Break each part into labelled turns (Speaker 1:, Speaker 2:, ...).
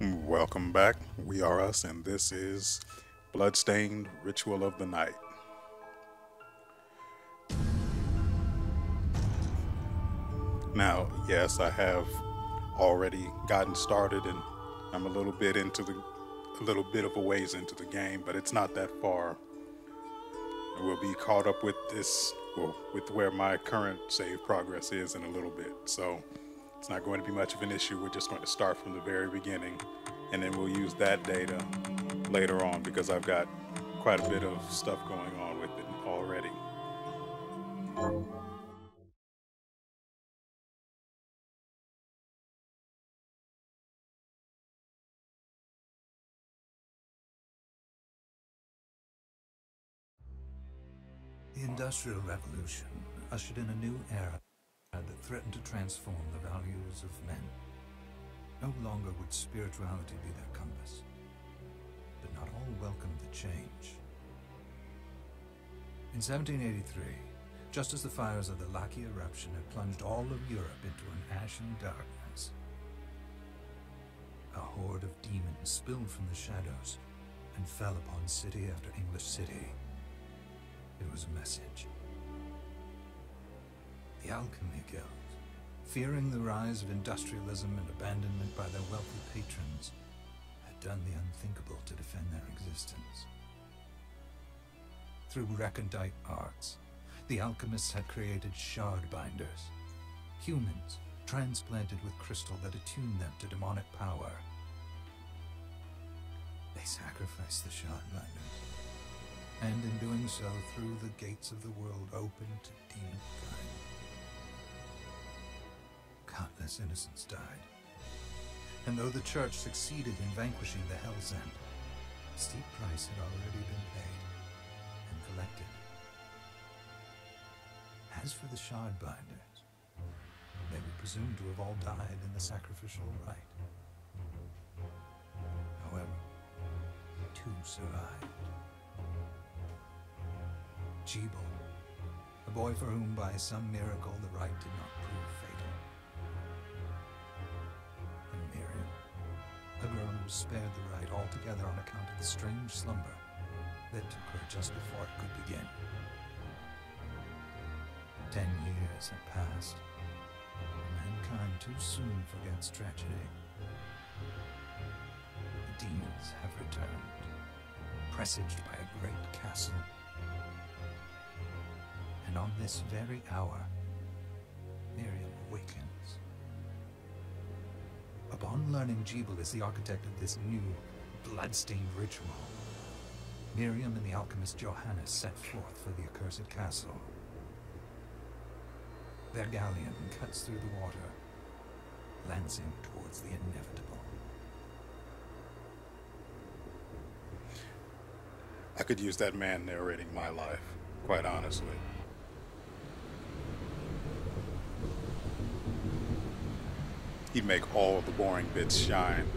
Speaker 1: Welcome back. We are us, and this is Bloodstained Ritual of the Night. Now, yes, I have already gotten started, and I'm a little bit of a ways into the game, but it's not that far. We'll be caught up with with where my current save progress is in a little bit. So it's not going to be much of an issue. We're just going to start from the very beginning, and then we'll use that data later on because I've got quite a bit of stuff going on with it already.
Speaker 2: The Industrial Revolution ushered in a new era that threatened to transform the values of men. No longer would spirituality be their compass, but not all welcomed the change. In 1783, just as the fires of the Laki eruption had plunged all of Europe into an ashen darkness, a horde of demons spilled from the shadows and fell upon city after English city. It was a message. The Alchemy Guild, fearing the rise of industrialism and abandonment by their wealthy patrons, had done the unthinkable to defend their existence. Through recondite arts, the alchemists had created shard binders, humans transplanted with crystal that attuned them to demonic power. They sacrificed the shard binders, and in doing so threw the gates of the world open to demonkind. Countless innocents died, and though the church succeeded in vanquishing the Hell's End, a steep price had already been paid and collected. As for the shard binders, they were presumed to have all died in the sacrificial rite. However, two survived. Jebel, a boy for whom by some miracle the rite did not prove fatal. And Miriam, a girl who was spared the rite altogether on account of the strange slumber that took her just before it could begin. 10 years had passed, and mankind too soon forgets tragedy. The demons have returned, presaged by a great castle. And on this very hour, Miriam awakens. Upon learning Jebel is the architect of this new, blood-stained ritual, Miriam and the alchemist Johannes set forth for the accursed castle. Their galleon cuts through the water, lancing towards the inevitable.
Speaker 1: I could use that man narrating my life, quite honestly. He'd make all of the boring bits shine.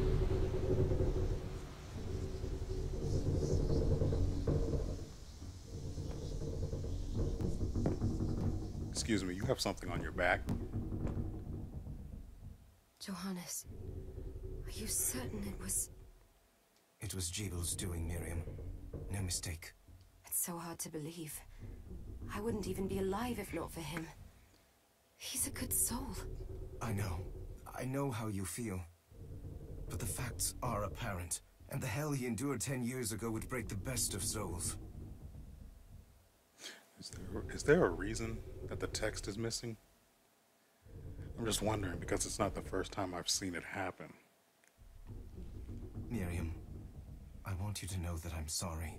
Speaker 1: Excuse me, you have something on your back?
Speaker 3: Johannes, are you certain it was...
Speaker 4: It was Jebel's doing, Miriam. No mistake.
Speaker 3: It's so hard to believe. I wouldn't even be alive if not for him. He's a good soul.
Speaker 4: I know. I know how you feel. But the facts are apparent, and the hell he endured 10 years ago would break the best of souls.
Speaker 1: Is there a reason that the text is missing? I'm just wondering because it's not the first time I've seen it happen.
Speaker 4: Miriam, I want you to know that I'm sorry.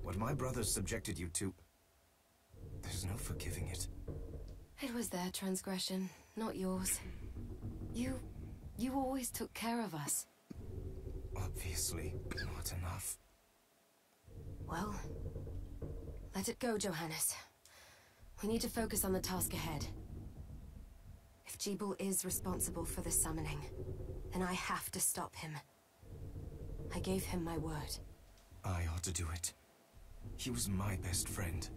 Speaker 4: What my brothers subjected you to, there's no forgiving it.
Speaker 3: It was their transgression, not yours. You always took care of us.
Speaker 4: Obviously, not enough.
Speaker 3: Well, let it go, Johannes. We need to focus on the task ahead. If Jebel is responsible for the summoning, then I have to stop him. I gave him my word.
Speaker 4: I ought to do it. He was my best friend.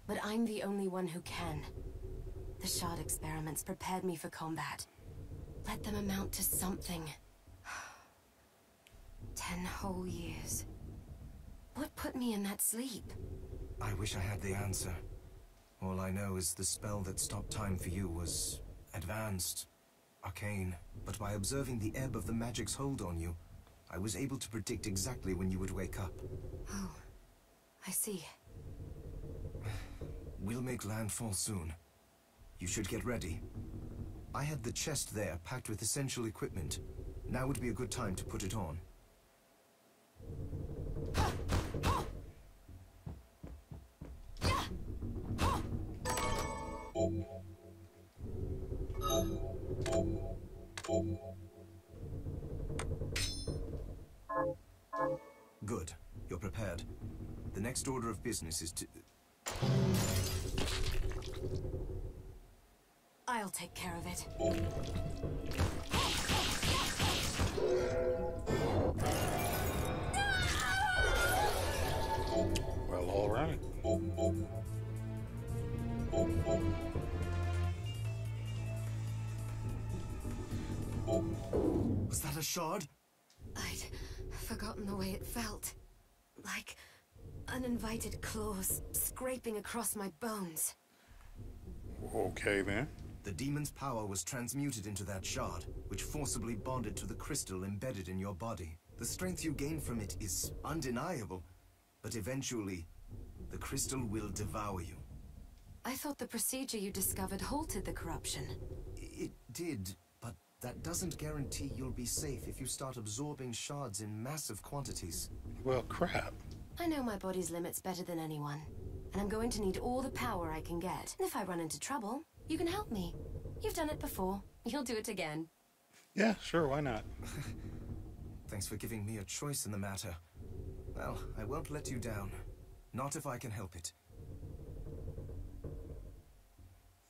Speaker 3: But I'm the only one who can. The shard experiments prepared me for combat. Let them amount to something. 10 whole years. What put me in that sleep?
Speaker 4: I wish I had the answer. All I know is the spell that stopped time for you was advanced, arcane. But by observing the ebb of the magic's hold on you, I was able to predict exactly when you would wake up.
Speaker 3: Oh, I see.
Speaker 4: We'll make landfall soon. You should get ready. I had the chest there packed with essential equipment. Now would be a good time to put it on. Good. You're prepared. The next order of business is to...
Speaker 3: I'll take care of it.
Speaker 1: Well, all right.
Speaker 4: Was that a shard?
Speaker 3: I'd forgotten the way it felt. Like uninvited claws scraping across my bones.
Speaker 1: Okay, then.
Speaker 4: The demon's power was transmuted into that shard, which forcibly bonded to the crystal embedded in your body. The strength you gain from it is undeniable, but eventually, the crystal will devour you.
Speaker 3: I thought the procedure you discovered halted the corruption.
Speaker 4: It did, but that doesn't guarantee you'll be safe if you start absorbing shards in massive quantities.
Speaker 1: Well, crap.
Speaker 3: I know my body's limits better than anyone, and I'm going to need all the power I can get. And if I run into trouble, you can help me. You've done it before. You'll do it again.
Speaker 1: Yeah, sure, why not?
Speaker 4: Thanks for giving me a choice in the matter. Well, I won't let you down. Not if I can help it.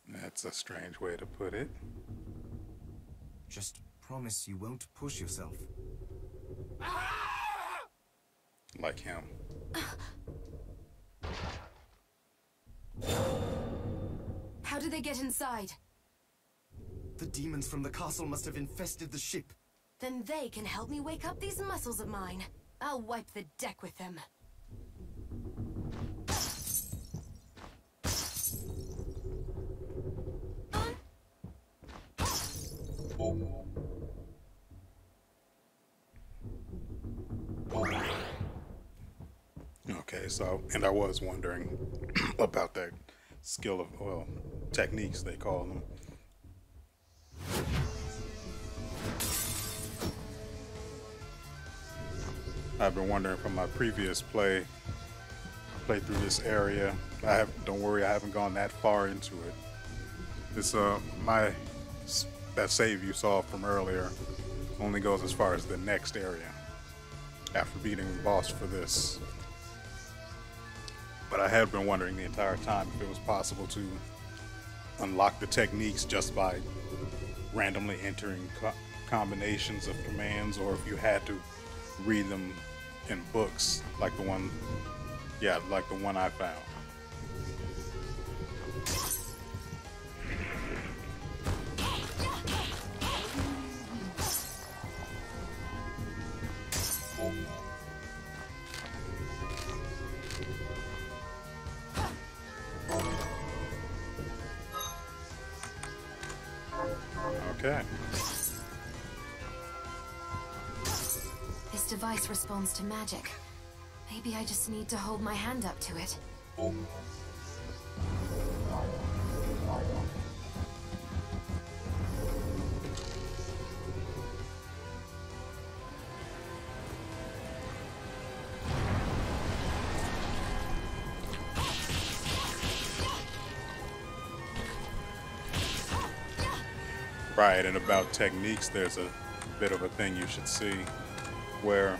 Speaker 1: That's a strange way to put it.
Speaker 4: Just promise you won't push yourself.
Speaker 1: Like him.
Speaker 3: How did they get inside?
Speaker 4: The demons from the castle must have infested the ship.
Speaker 3: Then they can help me wake up these muscles of mine. I'll wipe the deck with them.
Speaker 1: Okay, so, and I was wondering about that skill of, well, techniques they call them. I've been wondering from my previous playthrough this area. Don't worry, I haven't gone that far into it. This that save you saw from earlier only goes as far as the next area after beating the boss for this. But I had been wondering the entire time if it was possible to unlock the techniques just by randomly entering combinations of commands, or if you had to read them in books like the one I found. Okay.
Speaker 3: This device responds to magic. Maybe I just need to hold my hand up to it.
Speaker 1: Right, and about techniques, there's a bit of a thing you should see where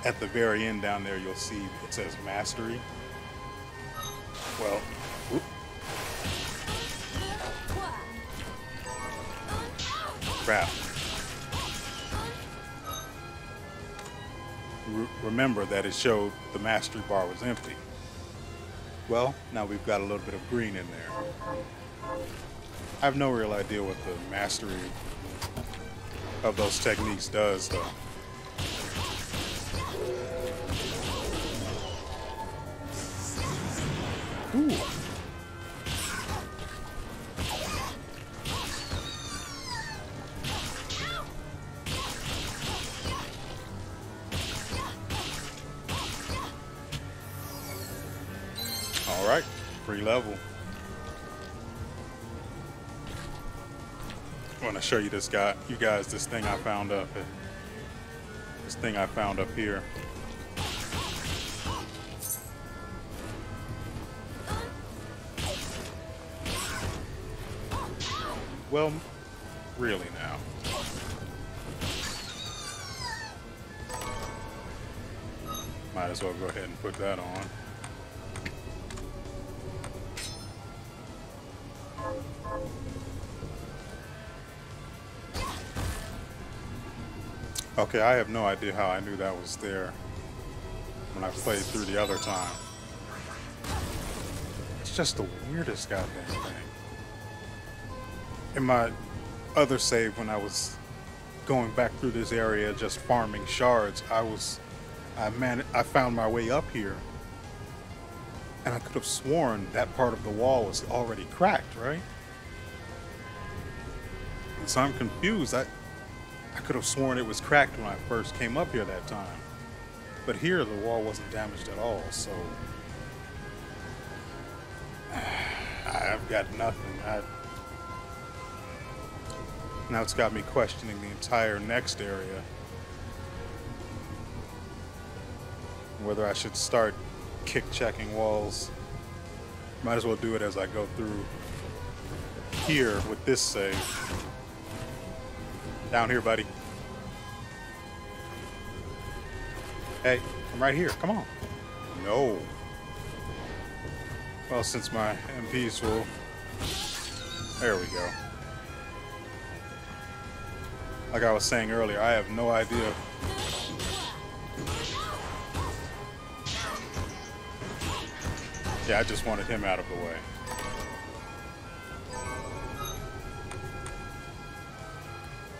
Speaker 1: at the very end down there you'll see it says mastery. Well, whoop. Crap. Remember that it showed the mastery bar was empty. Well, now we've got a little bit of green in there. I have no real idea what the mastery of those techniques does, though. Ooh. All right, free level. I want to show you this guy, you guys, this thing I found up. This thing I found up here. Well, really now. Might as well go ahead and put that on. Okay, I have no idea how I knew that was there when I played through the other time. It's just the weirdest goddamn thing. In my other save, when I was going back through this area just farming shards, I found my way up here, and I could have sworn that part of the wall was already cracked, right? And so I'm confused. I could have sworn it was cracked when I first came up here that time. But here, the wall wasn't damaged at all, so I've got nothing. Now it's got me questioning the entire next area. Whether I should start kick-checking walls. Might as well do it as I go through here with this save. Down here, buddy. Hey, I'm right here. Come on. No. Well, since my MP's full. There we go. Like I was saying earlier, I have no idea. Yeah, I just wanted him out of the way.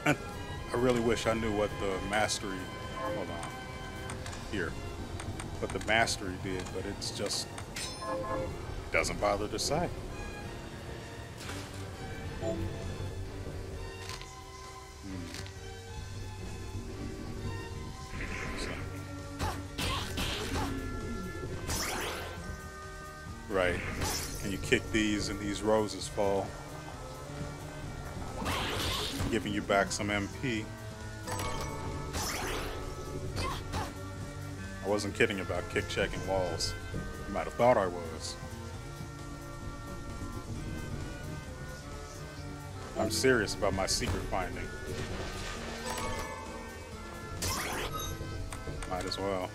Speaker 1: I really wish I knew what the mastery, hold on, here, what the mastery did, but it's just, doesn't bother to say. Right, and you kick these and these roses fall, giving you back some MP. I wasn't kidding about kick-checking walls. You might have thought I was. I'm serious about my secret finding. Might as well.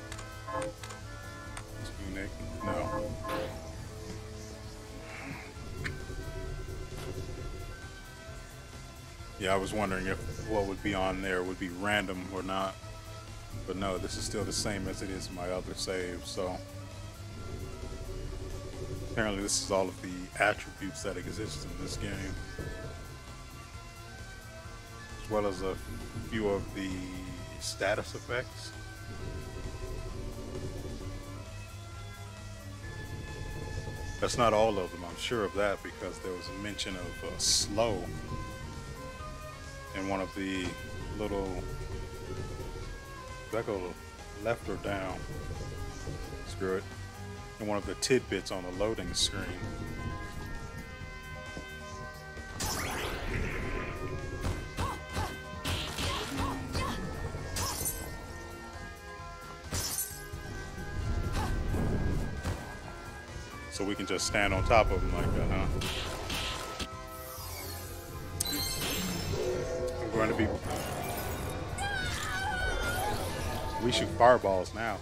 Speaker 1: Tunic? No. Yeah, I was wondering if what would be on there would be random or not. But no, this is still the same as it is in my other save, so apparently this is all of the attributes that exist in this game. As well as a few of the status effects. That's not all of them, I'm sure of that, because there was a mention of slow in one of the little, does that go left or down? Screw it. In one of the tidbits on the loading screen. So we can just stand on top of them like that, huh? I'm going to be... We shoot fireballs now.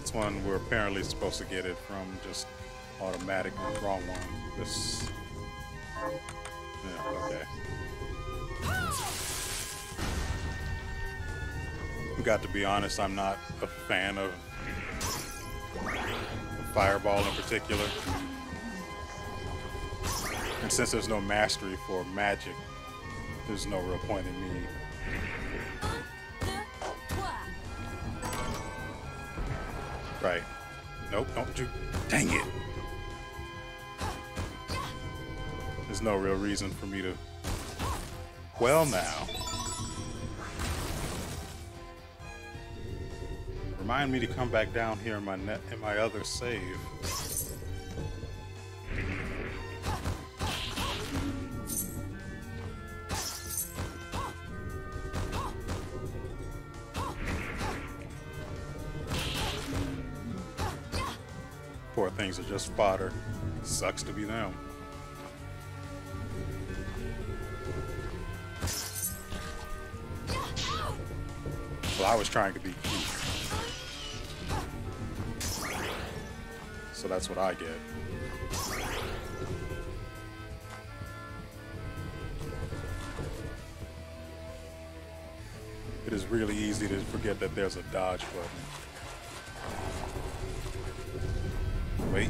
Speaker 1: This one we're apparently supposed to get it from just automatically. Wrong one. This... Yeah, okay. Got to be honest, I'm not a fan of Fireball in particular. And since there's no mastery for magic, there's no real point in me. Right. Nope, don't you. Dang it. There's no real reason for me to. Well, now. Remind me to come back down here in my other save. Poor things are just fodder. Sucks to be them. Well, I was trying to be cute. So that's what I get. It is really easy to forget that there's a dodge button. Wait.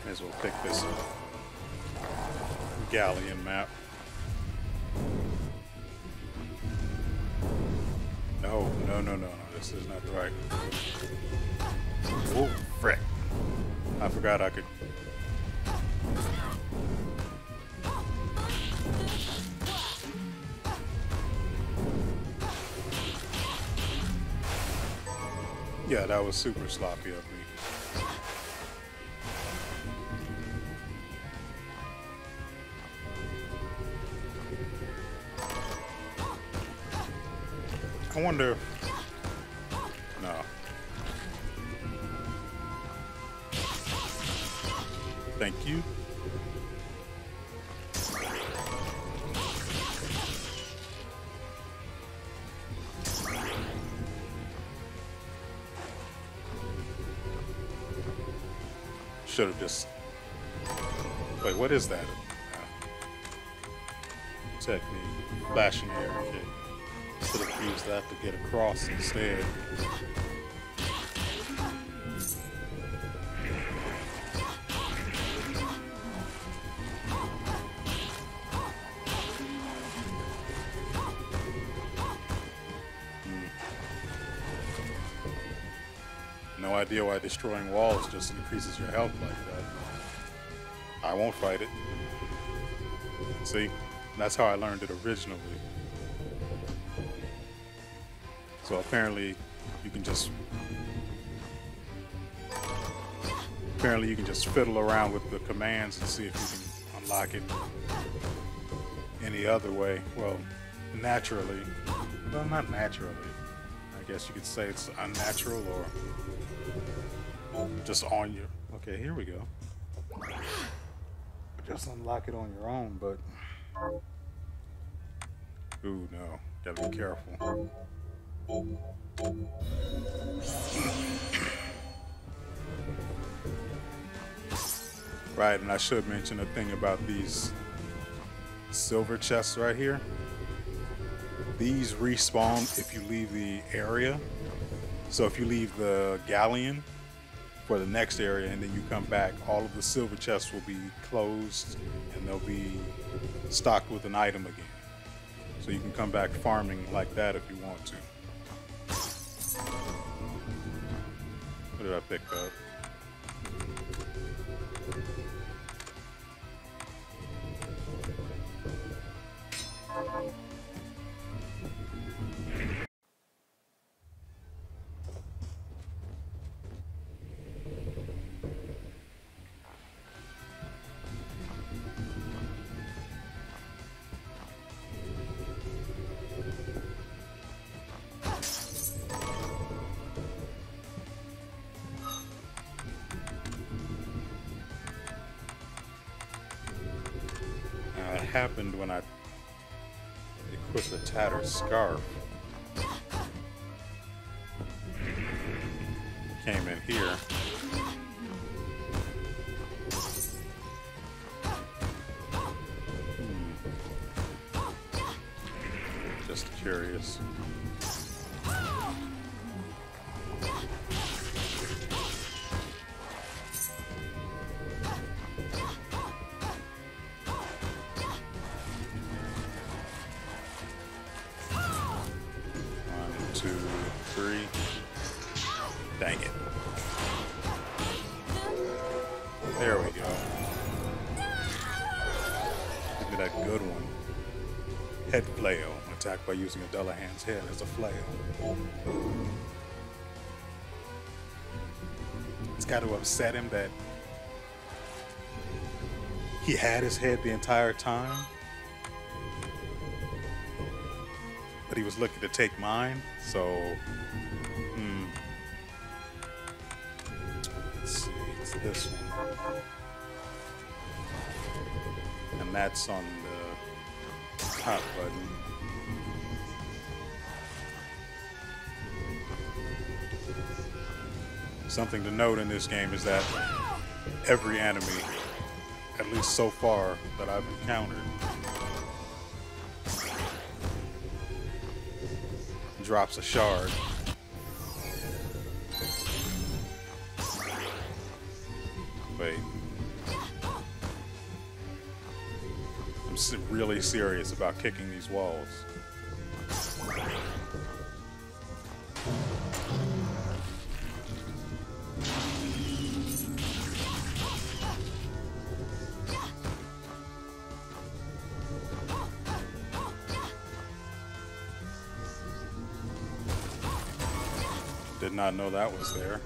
Speaker 1: May as well pick this galleon map. No. This is not right. Oh, frick. I forgot I could. Yeah, that was super sloppy of me. I wonder if... No. Thank you. Should have just... Wait, what is that? Technique. Flashing air. Okay. Should have used that to get across instead. No idea why destroying walls just increases your health like that. I won't fight it. See? That's how I learned it originally. So apparently you can just fiddle around with the commands and see if you can unlock it any other way. Well, naturally. Well, not naturally. I guess you could say it's unnatural or just on your... Okay, here we go. Just unlock it on your own, but... Ooh, no. Gotta be careful. Right, and I should mention a thing about these silver chests right here. These respawn if you leave the area. So if you leave the galleon for the next area and then you come back, all of the silver chests will be closed and they'll be stocked with an item again. So you can come back farming like that if you want to. What did I pick up? It happened when I equipped the tattered scarf. Came in here. Just curious. One, two, three. Dang it. There we go. Give me that good one. Head flail. Attack by using a Dullahan's head as a flail. It's got to upset him that he had his head the entire time, but he was looking to take mine, so let's see, it's this one. And that's on the top button. Something to note in this game is that every enemy, at least so far that I've encountered, drops a shard. Wait. I'm really serious about kicking these walls. Did not know that was there.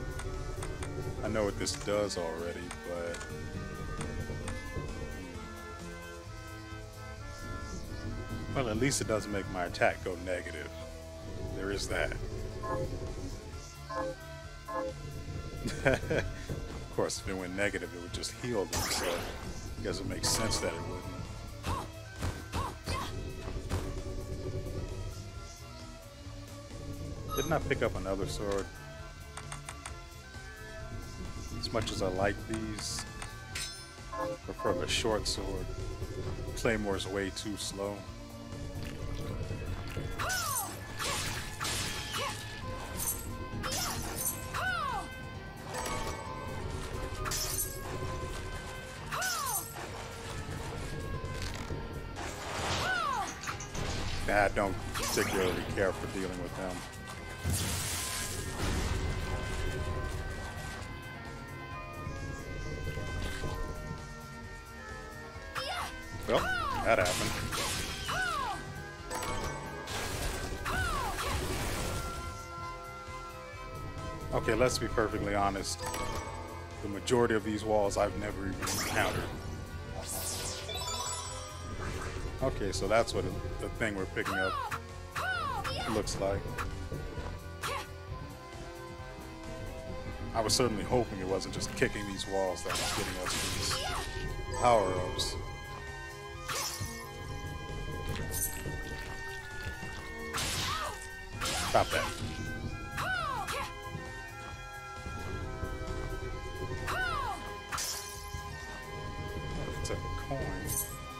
Speaker 1: I know what this does already, but well, at least it doesn't make my attack go negative. There is that. Of course, if it went negative, it would just heal them, so I guess it makes sense that it wouldn't. Didn't I pick up another sword? As much as I like these, I prefer the short sword. Claymore's way too slow. I don't particularly care for dealing with them. Well, that happened. Okay, let's be perfectly honest. The majority of these walls I've never even encountered. Okay, so that's what the thing we're picking up looks like. I was certainly hoping it wasn't just kicking these walls that was getting us these power-ups. Stop that. It's a coin.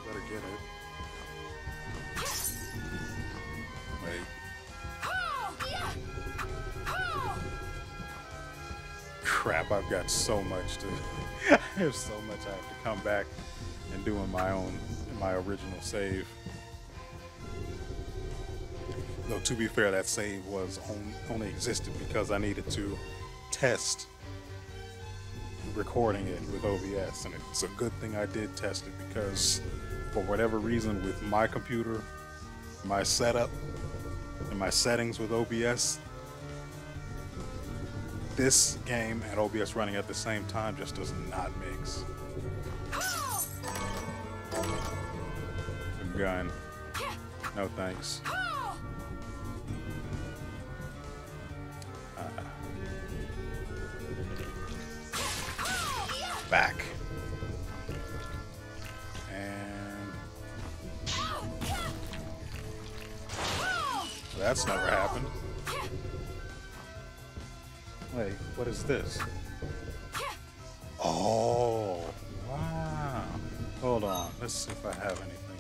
Speaker 1: Better get it. Wait. Crap, I've got so much to there's so much I have to come back and do in my original save. Though to be fair, that save was only existed because I needed to test recording it with OBS, and it's a good thing I did test it because for whatever reason with my computer, my setup, and my settings with OBS, this game and OBS running at the same time just does not mix. A gun. No thanks. Back. And that's never happened. Wait, what is this? Oh, wow. Hold on. Let's see if I have anything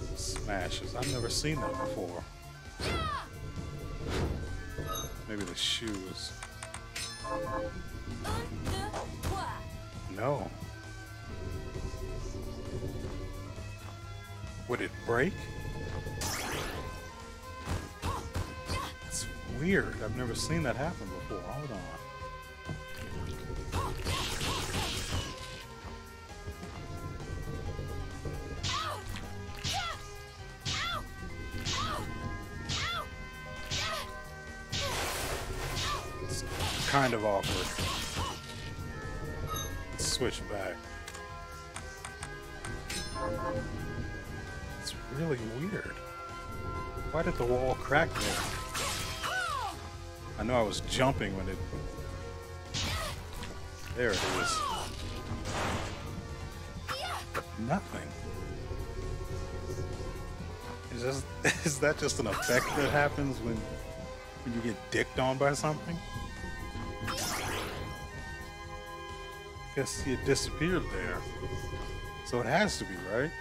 Speaker 1: that smashes. I've never seen that before. Maybe the shoes. No. Would it break? It's weird. I've never seen that happen before. Hold on. It's kind of awkward. Let's switch back. It's really weird. Why did the wall crack there? I know I was jumping when it... There it is. But nothing. Is that just an effect that happens when you get dicked on by something? Guess it disappeared there. So it has to be, right?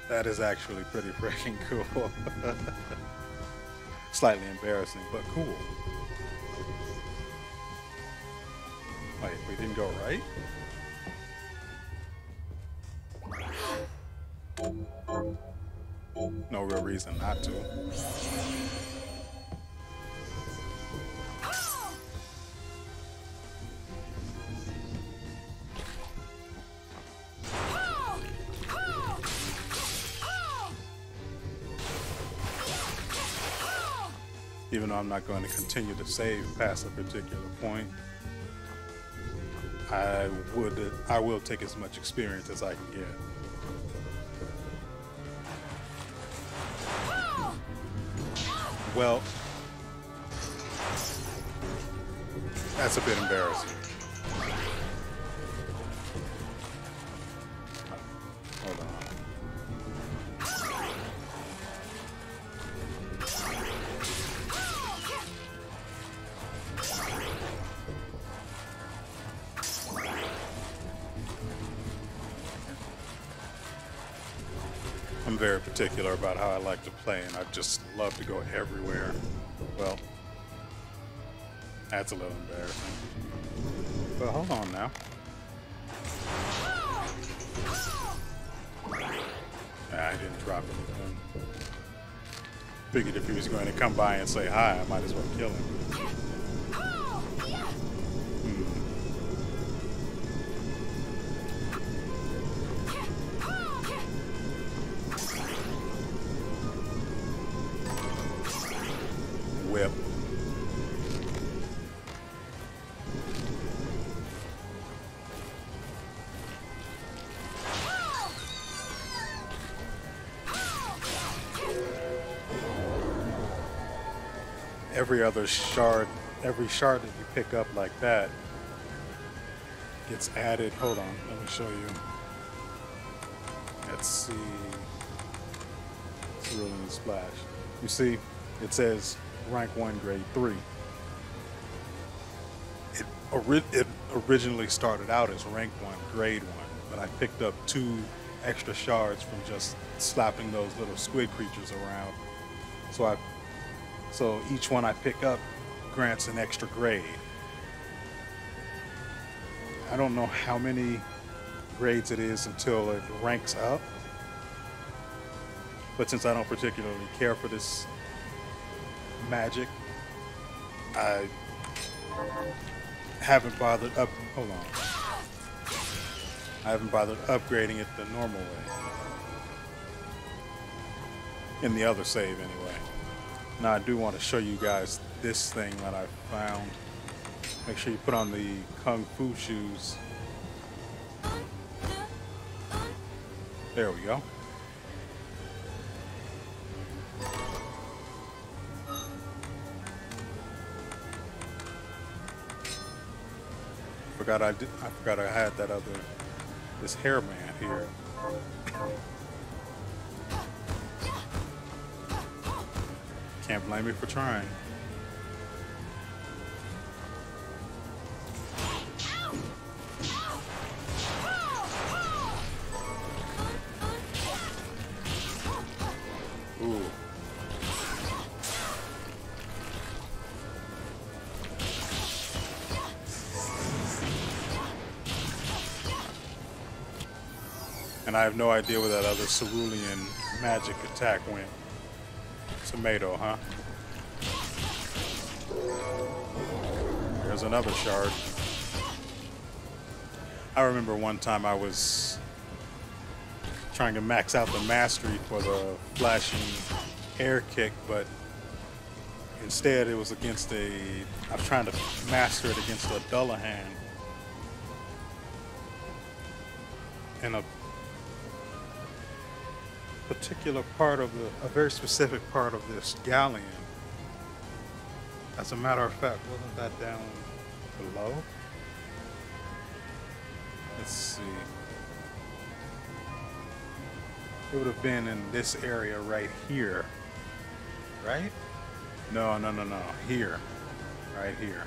Speaker 1: That is actually pretty freaking cool. Slightly embarrassing, but cool. Wait, we didn't go right? No real reason not to. Even though I'm not going to continue to save past a particular point, I will take as much experience as I can get. Well, that's a bit embarrassing. Hold on. I'm very particular about how I like to play, and I just love to go everywhere. Well, that's a little embarrassing. But hold on now. I didn't drop anything. Figured if he was going to come by and say hi, I might as well kill him. Whip. Every shard that you pick up like that gets added. Hold on, let me show you. Let's see. It's really in splash. You see, it says rank 1, grade 3. It originally started out as rank 1, grade 1, but I picked up 2 extra shards from just slapping those little squid creatures around. So each one I pick up grants an extra grade. I don't know how many grades it is until it ranks up, but since I don't particularly care for this magic, I haven't bothered I haven't bothered upgrading it the normal way. In the other save anyway. Now I do want to show you guys this thing that I found. Make sure you put on the Kung Fu shoes. There we go. I forgot I had this hair man here. Can't blame me for trying. And I have no idea where that other cerulean magic attack went. Tomato, huh? There's another shard. I remember one time I was trying to max out the mastery for the flashing air kick, but instead it was against I'm trying to master it against a Dullahan. And a particular part of a very specific part of this galleon. As a matter of fact, wasn't that down below? Let's see. It would have been in this area right here, right? No. Here, right here.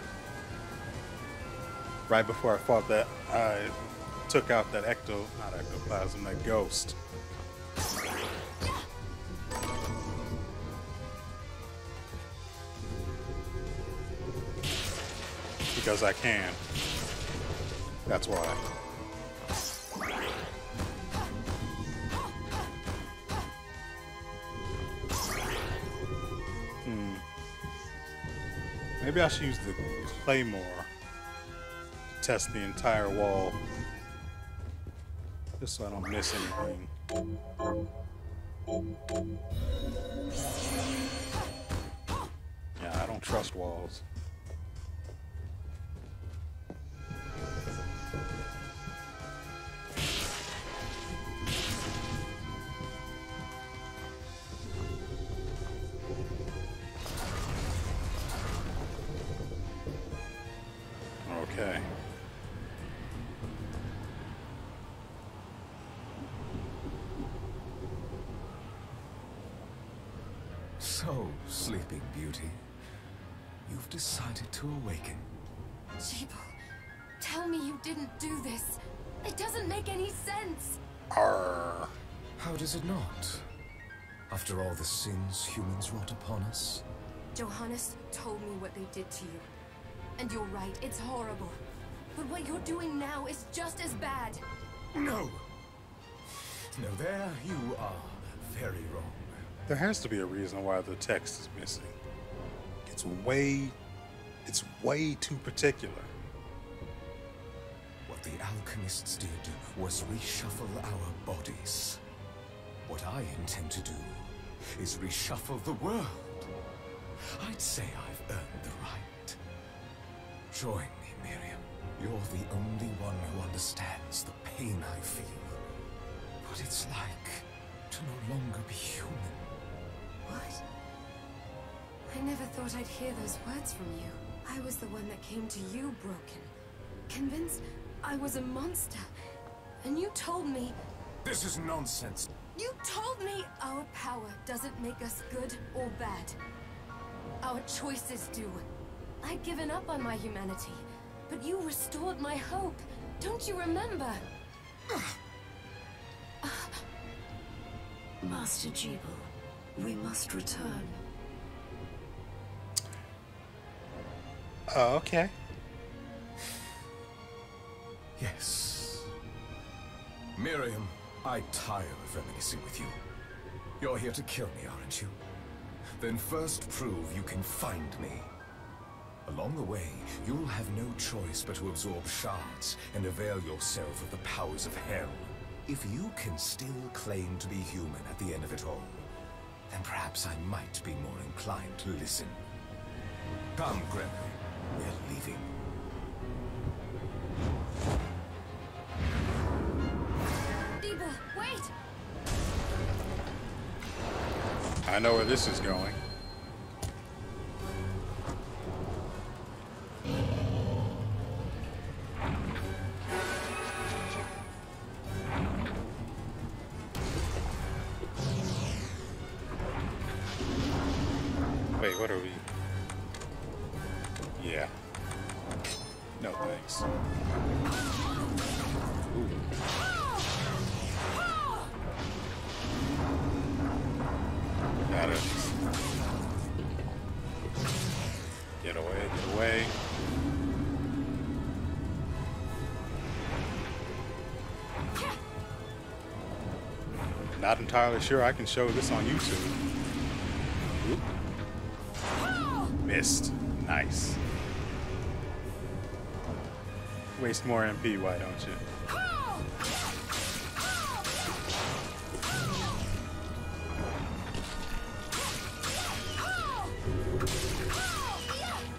Speaker 1: Right before I fought that, I took out that not ectoplasm, that ghost. Because I can. That's why. Maybe I should use the claymore to test the entire wall. Just so I don't miss anything. Yeah, I don't trust walls. Okay.
Speaker 4: So, Sleeping Beauty, you've decided to awaken.
Speaker 3: Jeeble, tell me you didn't do this. It doesn't make any sense.
Speaker 1: Arr.
Speaker 4: How does it not? After all the sins humans wrought upon us?
Speaker 3: Johannes told me what they did to you. And you're right, it's horrible. But what you're doing now is just as bad.
Speaker 4: No! No, there you are very wrong.
Speaker 1: There has to be a reason why the text is missing. It's way too particular.
Speaker 4: What the alchemists did was reshuffle our bodies. What I intend to do is reshuffle the world. I'd say I've earned the right. Join me, Miriam. You're the only one who understands the pain I feel. What it's like to no longer be human.
Speaker 3: What? I never thought I'd hear those words from you. I was the one that came to you broken. Convinced I was a monster. And you told me...
Speaker 4: This is nonsense.
Speaker 3: You told me our power doesn't make us good or bad. Our choices do. I'd given up on my humanity, but you restored my hope. Don't you remember?
Speaker 5: Master Jeeble, we must return.
Speaker 1: Oh, okay.
Speaker 4: Yes. Miriam, I tire of reminiscing with you. You're here to kill me, aren't you? Then first prove you can find me. Along the way, you'll have no choice but to absorb shards and avail yourself of the powers of hell. If you can still claim to be human at the end of it all, then perhaps I might be more inclined to listen. Come, Gregory. We're leaving.
Speaker 3: Jeeble, wait!
Speaker 1: I know where this is going. Wait, what are we? Yeah. No thanks. Ooh. Got it. Get away, get away. Not entirely sure I can show this on YouTube. Oop. Missed. Nice. Waste more MP, why don't you?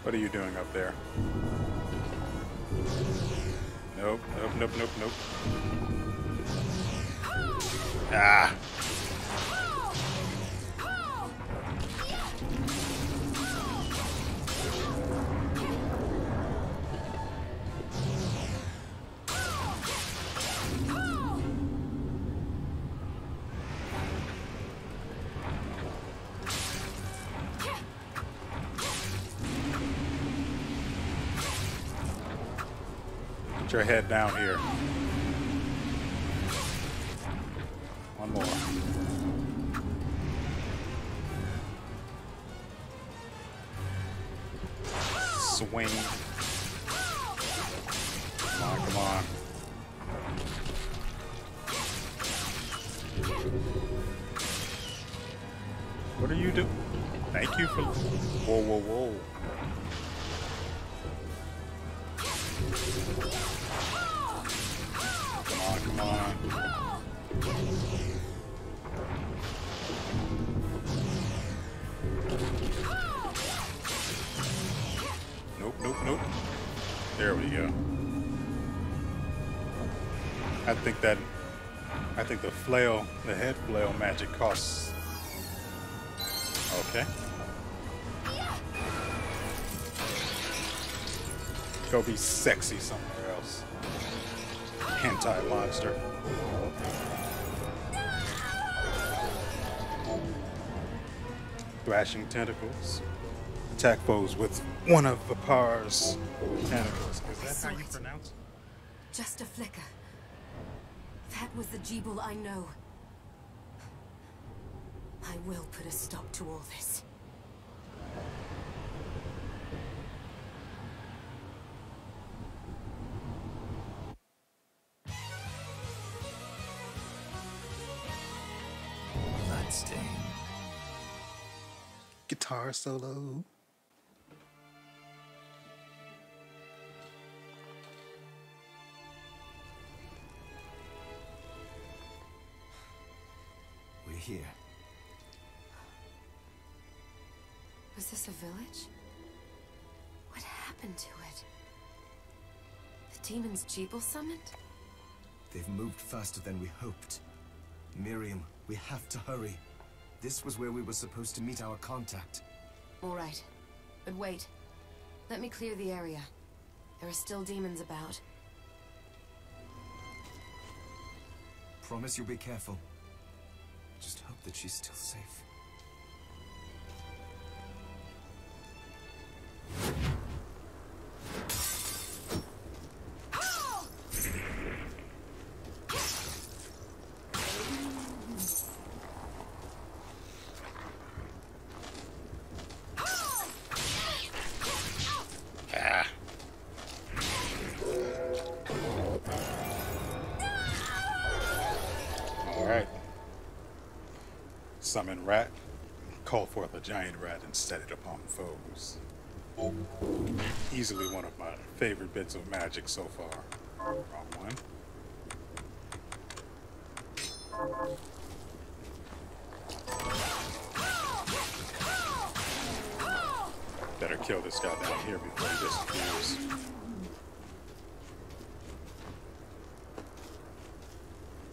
Speaker 1: What are you doing up there? Nope, nope, nope, nope, nope. Ah! Put your head down here. One more. Swing. Come on, come on. What are you doing? Thank you for... Whoa, whoa, whoa. Come on, come on. Nope, nope, nope. There we go. I think the flail, the head flail magic costs. Okay. Go be sexy somewhere else. Hentai monster. Thrashing tentacles. Attack foes with one of Vapar's tentacles. Is that how you pronounce it?
Speaker 3: Just a flicker. That was the Jeeble I know. I will put a stop to all this.
Speaker 2: Bloodstained.
Speaker 1: Guitar solo.
Speaker 4: We're here.
Speaker 3: Was this a village? What happened to it? The demons Jeeble summoned?
Speaker 4: They've moved faster than we hoped. Miriam, we have to hurry. This was where we were supposed to meet our contact.
Speaker 3: All right. But wait. Let me clear the area. There are still demons about.
Speaker 4: Promise you'll be careful. Just hope that she's still safe.
Speaker 1: Summon rat, call forth a giant rat and set it upon foes. Easily one of my favorite bits of magic so far. Wrong one. Better kill this guy down here before he disappears.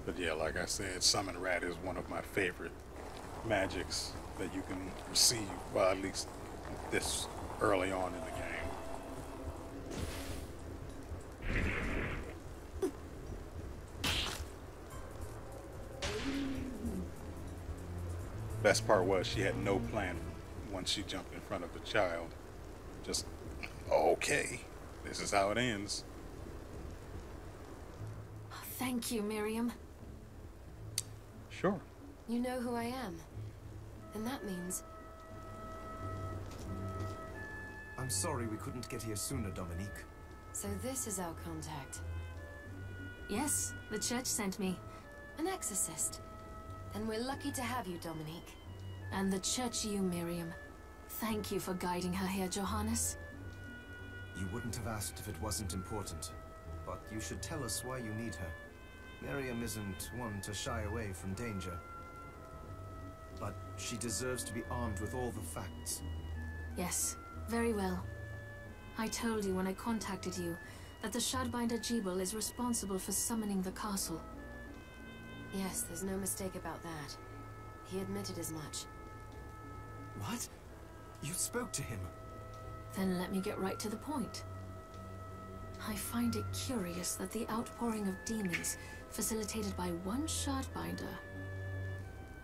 Speaker 1: But yeah, like I said, summon rat is one of my favorite magics that you can receive, well, at least this early on in the game. Best part was she had no plan once she jumped in front of the child. Just, okay, this is how it ends.
Speaker 3: Oh, thank you, Miriam.
Speaker 1: Sure.
Speaker 3: You know who I am. And that means...
Speaker 4: I'm sorry we couldn't get here sooner, Dominique.
Speaker 3: So this is our contact.
Speaker 6: Yes, the church sent me.
Speaker 3: An exorcist. Then we're lucky to have you, Dominique.
Speaker 6: And the church you, Miriam. Thank you for guiding her here, Johannes.
Speaker 4: You wouldn't have asked if it wasn't important, but you should tell us why you need her. Miriam isn't one to shy away from danger. But she deserves to be armed with all the facts.
Speaker 6: Yes, very well. I told you when I contacted you that the Shardbinder Jebel is responsible for summoning the castle.
Speaker 3: Yes, there's no mistake about that. He admitted as much.
Speaker 4: What? You spoke to him?
Speaker 6: Then let me get right to the point. I find it curious that the outpouring of demons, facilitated by one Shardbinder,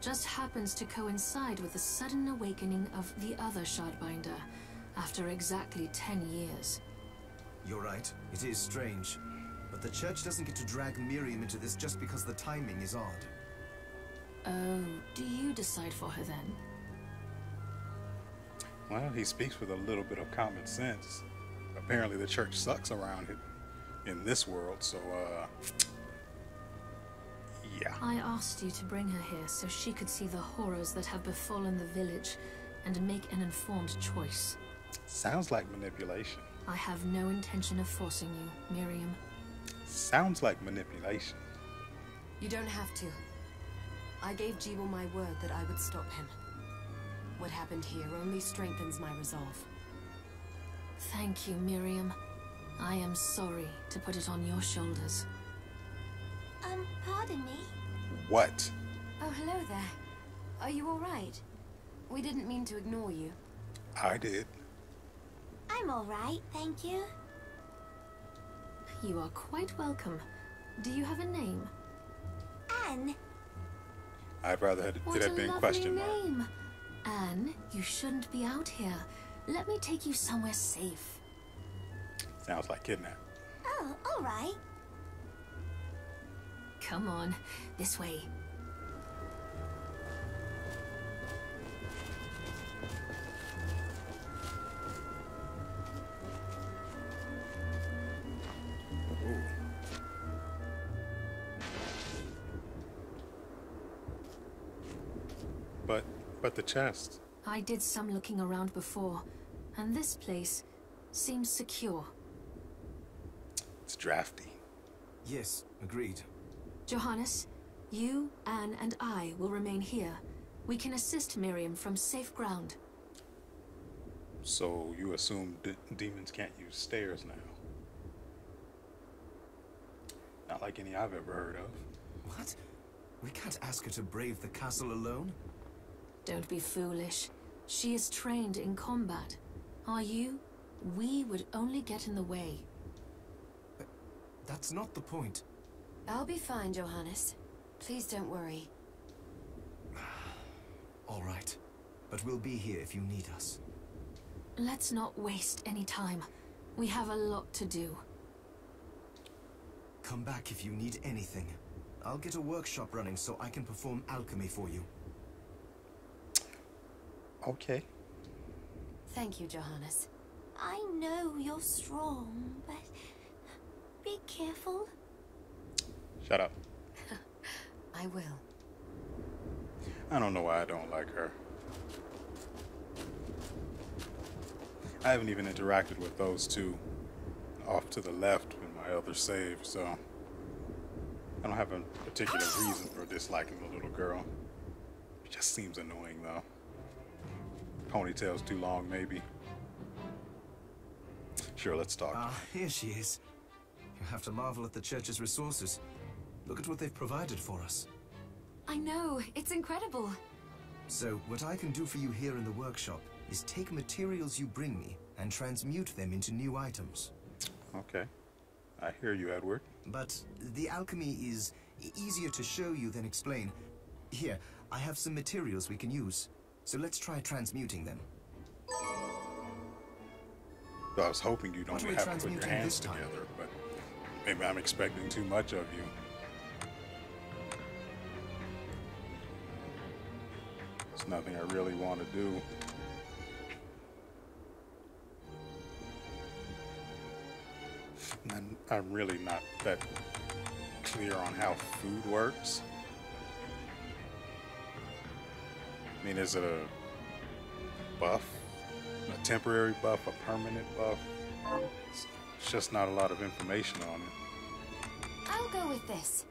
Speaker 6: just happens to coincide with the sudden awakening of the other Shardbinder, after exactly 10 years.
Speaker 4: You're right, it is strange. But the church doesn't get to drag Miriam into this just because the timing is odd.
Speaker 6: Oh, do you decide for her then?
Speaker 1: Well, he speaks with a little bit of common sense. Apparently the church sucks around it in this world, so, yeah.
Speaker 6: I asked you to bring her here so she could see the horrors that have befallen the village and make an informed choice.
Speaker 1: Sounds like manipulation.
Speaker 6: I have no intention of forcing you, Miriam.
Speaker 1: Sounds like manipulation.
Speaker 3: You don't have to. I gave Jebel my word that I would stop him. What happened here only strengthens my resolve.
Speaker 6: Thank you, Miriam. I am sorry to put it on your shoulders.
Speaker 3: Pardon me?
Speaker 1: What?
Speaker 3: Oh, hello there. Are you all right? We didn't mean to ignore you.
Speaker 1: I did.
Speaker 3: I'm all right, thank you.
Speaker 6: You are quite welcome. Do you have a name?
Speaker 3: Anne.
Speaker 1: I'd rather it
Speaker 6: What
Speaker 1: had been
Speaker 6: a lovely
Speaker 1: question mark.
Speaker 6: name. Anne, you shouldn't be out here. Let me take you somewhere safe.
Speaker 1: Sounds like kidnapping.
Speaker 3: Oh, all right.
Speaker 6: Come on, this way.
Speaker 1: But the chest.
Speaker 6: I did some looking around before, and this place seems secure.
Speaker 1: It's drafty.
Speaker 4: Yes, agreed.
Speaker 6: Johannes, you, Anne, and I will remain here. We can assist Miriam from safe ground.
Speaker 1: So you assume demons can't use stairs now? Not like any I've ever heard of.
Speaker 4: What? We can't ask her to brave the castle alone?
Speaker 6: Don't be foolish. She is trained in combat. Are you? We would only get in the way.
Speaker 4: But that's not the point.
Speaker 3: I'll be fine, Johannes. Please don't worry.
Speaker 4: All right. But we'll be here if you need us.
Speaker 6: Let's not waste any time. We have a lot to do.
Speaker 4: Come back if you need anything. I'll get a workshop running so I can perform alchemy for you.
Speaker 1: Okay.
Speaker 3: Thank you, Johannes. I know you're strong, but be careful.
Speaker 1: Shut up.
Speaker 3: I will.
Speaker 1: I don't know why I don't like her. I haven't even interacted with those two off to the left in my other save, so I don't have a particular reason for disliking the little girl. It just seems annoying, though. Ponytail's too long, maybe. Sure, let's talk.
Speaker 4: Ah, here she is. You have to marvel at the church's resources. Look at what they've provided for us.
Speaker 3: I know, it's incredible.
Speaker 4: So, what I can do for you here in the workshop is take materials you bring me and transmute them into new items.
Speaker 1: Okay. I hear you, Edward.
Speaker 4: But the alchemy is easier to show you than explain. Here, I have some materials we can use. So let's try transmuting them.
Speaker 1: I was hoping you'd
Speaker 4: What
Speaker 1: only
Speaker 4: are we
Speaker 1: have to put your
Speaker 4: transmuting
Speaker 1: hands
Speaker 4: this time?
Speaker 1: together, but maybe I'm expecting too much of you. It's nothing I really want to do. And I'm really not that clear on how food works. I mean, is it a buff? A temporary buff? A permanent buff? It's just not a lot of information on it.
Speaker 3: I'll go with this.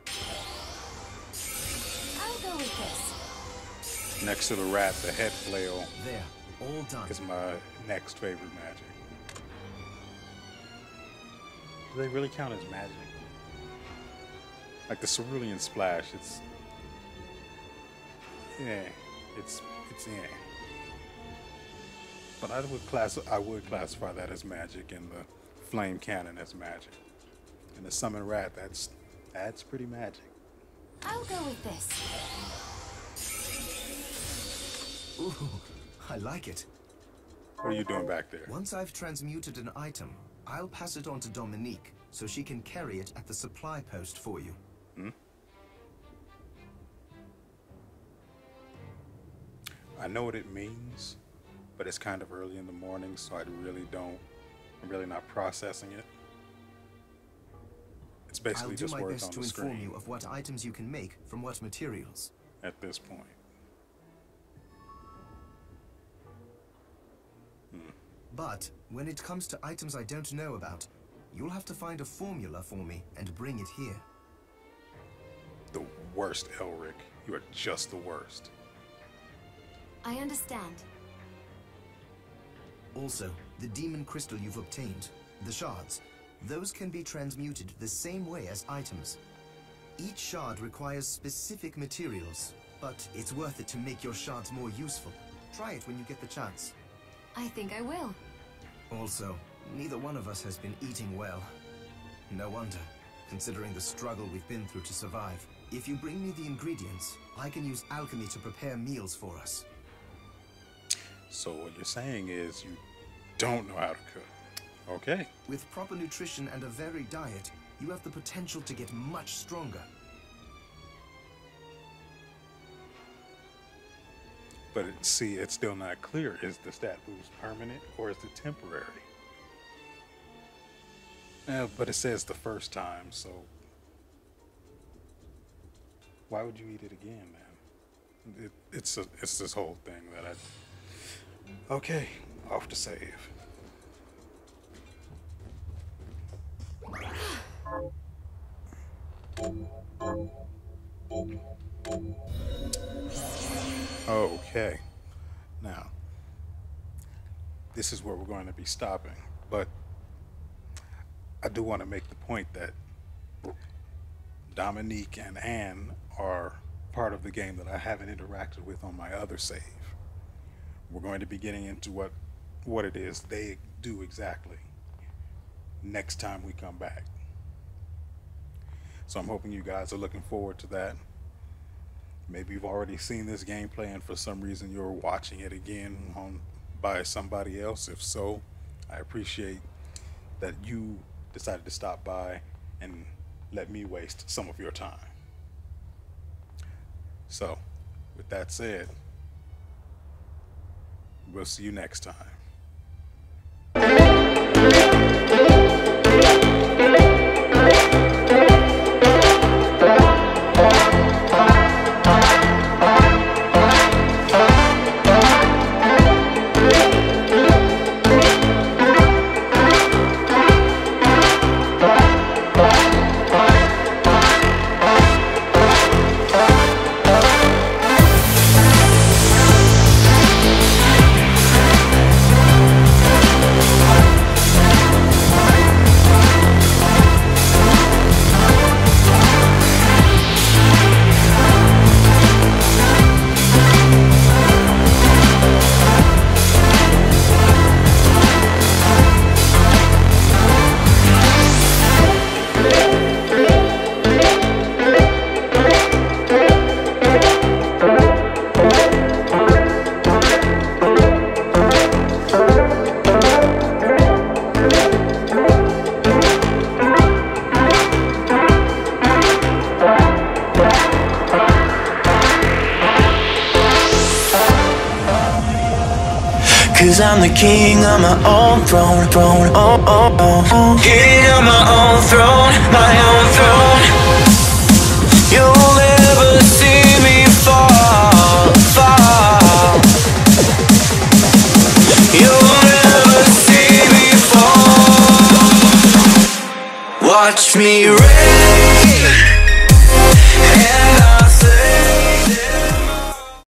Speaker 3: I'll go with this.
Speaker 1: Next to the rat, the head flail
Speaker 4: There, all done.
Speaker 1: is my next favorite magic. Do they really count as magic? Like the cerulean splash, it's yeah, it's yeah. But I would classify that as magic, and the flame cannon as magic. And the summon rat, that's pretty magic.
Speaker 3: I'll go with this.
Speaker 4: Ooh, I like it.
Speaker 1: What are you doing back there?
Speaker 4: Once I've transmuted an item, I'll pass it on to Dominique so she can carry it at the supply post for you.
Speaker 1: Hmm? I know what it means, but it's kind of early in the morning, so I'm really not processing it. It's basically
Speaker 4: I'll do
Speaker 1: just
Speaker 4: my
Speaker 1: words
Speaker 4: best
Speaker 1: on
Speaker 4: to
Speaker 1: the
Speaker 4: inform
Speaker 1: screen
Speaker 4: you of what items you can make from what materials.
Speaker 1: at this point.
Speaker 4: But when it comes to items I don't know about, you'll have to find a formula for me and bring it here.
Speaker 1: The worst, Elric. You are just the worst.
Speaker 3: I understand.
Speaker 4: Also, the demon crystal you've obtained, the shards, those can be transmuted the same way as items. Each shard requires specific materials, but it's worth it to make your shards more useful. Try it when you get the chance.
Speaker 3: I think I will.
Speaker 4: Also, neither one of us has been eating well. No wonder, considering the struggle we've been through to survive. If you bring me the ingredients, I can use alchemy to prepare meals for us.
Speaker 1: So what you're saying is you don't know how to cook. Okay.
Speaker 4: With proper nutrition and a varied diet, you have the potential to get much stronger.
Speaker 1: But see, it's still not clear. Is the stat boost permanent or is it temporary? Yeah, but it says the first time, so why would you eat it again, man? It's this whole thing that I... Okay, off to save. Okay, now this is where we're going to be stopping, but I do want to make the point that Dominique and Anne are part of the game that I haven't interacted with on my other save. We're going to be getting into what it is they do exactly next time we come back. So I'm hoping you guys are looking forward to that. Maybe you've already seen this gameplay and for some reason you're watching it again by somebody else. If so, I appreciate that you decided to stop by and let me waste some of your time. So, with that said, we'll see you next time.
Speaker 7: Cause I'm the king on my own throne, king on my own throne, my own throne. You'll never see me fall, fall. Watch me rain.